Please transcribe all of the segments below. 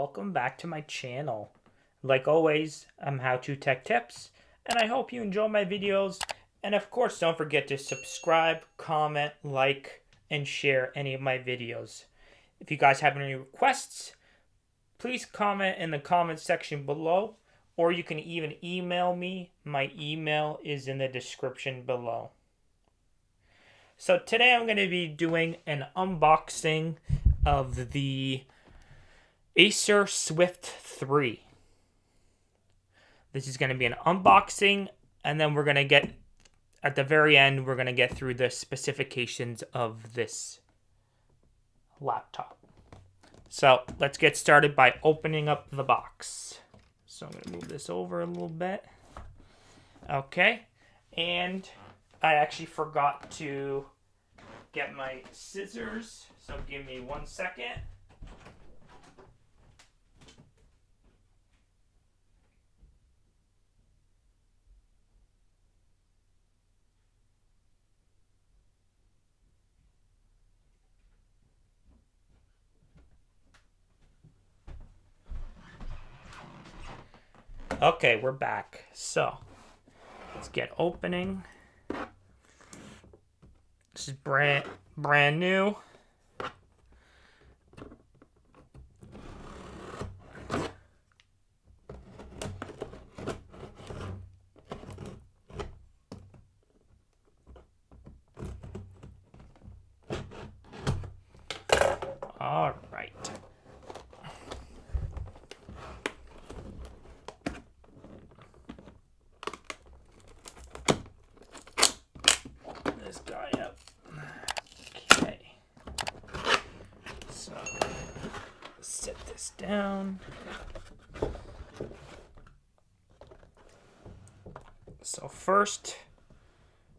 welcome back to my channel. Like always, I'm How To Tech Tips, and I hope you enjoy my videos. And of course, don't forget to subscribe, comment, like, and share any of my videos. If you guys have any requests, please comment in the comment section below, or you can even email me. My email is in the description below. So today I'm going to be doing an unboxing of the Acer Swift 3. This is going to be an unboxing, and then we're going to get, at the very end, we're going to get through the specifications of this laptop. So let's get started by opening up the box. So I'm going to move this over a little bit. Okay, and I actually forgot to get my scissors, so give me 1 second. Okay, we're back. So let's get opening. This is brand new. All right. This guy up. Okay. So set this down. So first,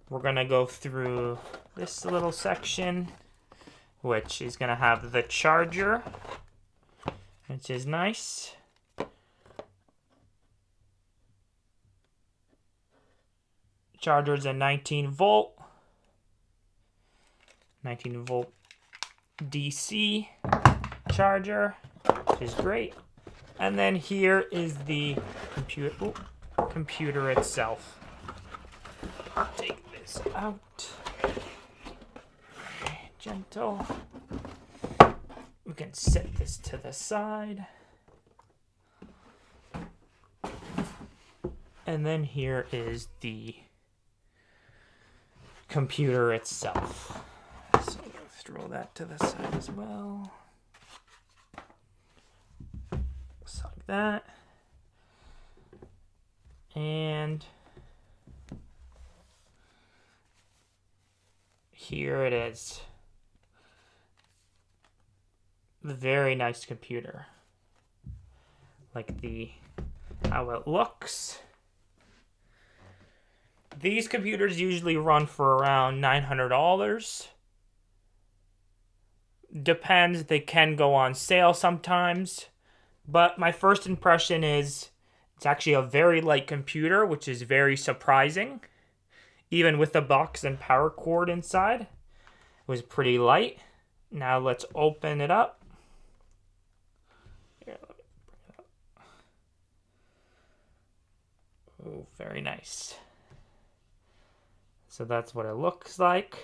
we're gonna go through this little section, which is gonna have the charger, which is nice. Charger's a 19 volt DC charger, which is great. And then here is the computer itself. Take this out. Gentle. We can set this to the side. And then here is the computer itself. So I'm going to throw that to the side as well. Just like that. And here it is. Very nice computer. Like how it looks. These computers usually run for around $900. Depends, they can go on sale sometimes. But my first impression is it's actually a very light computer, which is very surprising. Even with the box and power cord inside, it was pretty light. Now let's open it up. Here, let me bring it up. Oh, very nice. So that's what it looks like.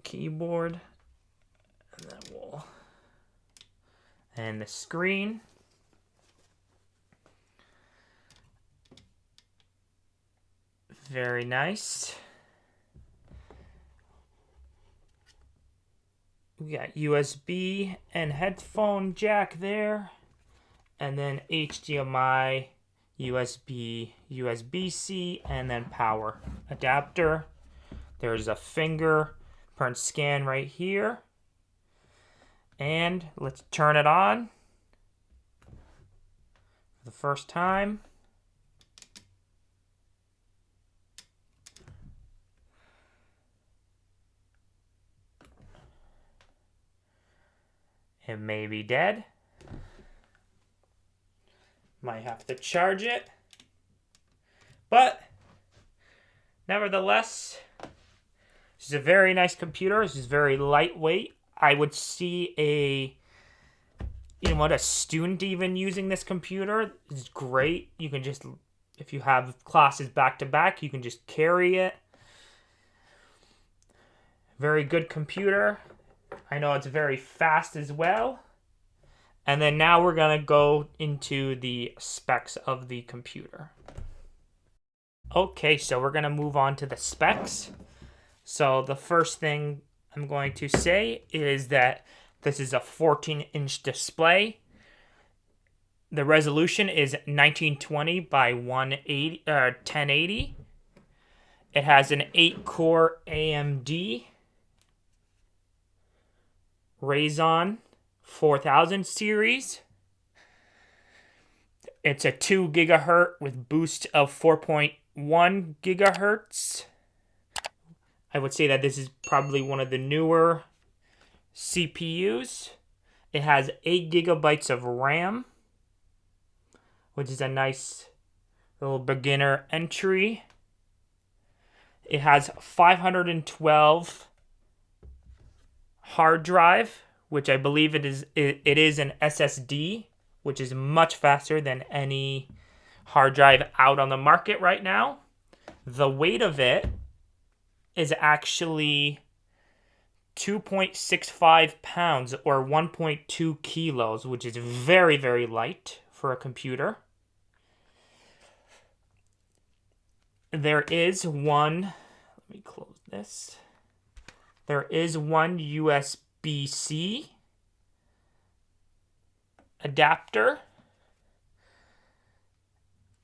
Keyboard. And then and the screen. Very nice. We got USB and headphone jack there. And then HDMI, USB, USB-C, and then power adapter. There's a fingerprint scan right here. And let's turn it on for the first time. It may be dead. Might have to charge it. But nevertheless, this is a very nice computer. This is very lightweight. I would see a student even using this computer is great. You can just, if you have classes back to back, you can just carry it. Very good computer. I know it's very fast as well. And then now we're going to go into the specs of the computer. Okay, so we're going to move on to the specs. So the first thing I'm going to say is that this is a 14-inch display. The resolution is 1920 by 1080. It has an 8-core AMD Ryzen 4000 series. It's a 2 gigahertz with boost of 4.1 gigahertz. I would say that this is probably one of the newer CPUs. It has 8 gigabytes of RAM, which is a nice little beginner entry. It has 512 hard drive, which I believe it is an SSD, which is much faster than any hard drive out on the market right now. The weight of it is actually 2.65 pounds or 1.2 kilos, which is very, very light for a computer. There is one, let me close this. There is one USB-C adapter,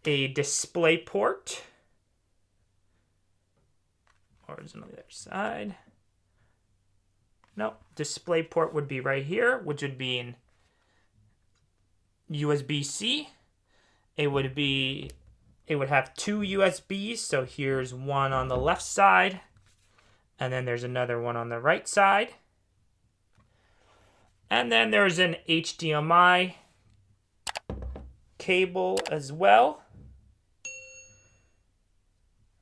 a display port, or is it on the other side? No, display port would be right here, which would be in USB-C. It would have two USBs, so here's one on the left side, and then there's another one on the right side. And then there's an HDMI cable as well,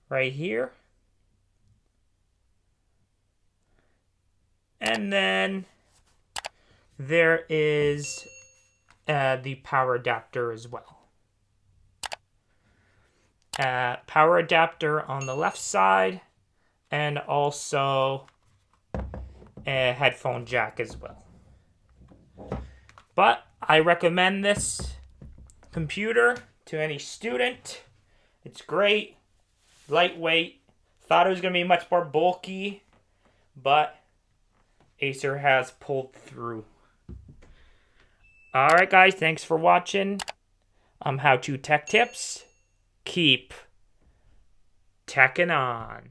right here. And then there is the power adapter as well. Power adapter on the left side, and also a headphone jack as well. But I recommend this computer to any student. It's great, lightweight. Thought it was going to be much more bulky, but Acer has pulled through. Alright guys, thanks for watching. How to Tech Tips. Keep teching on.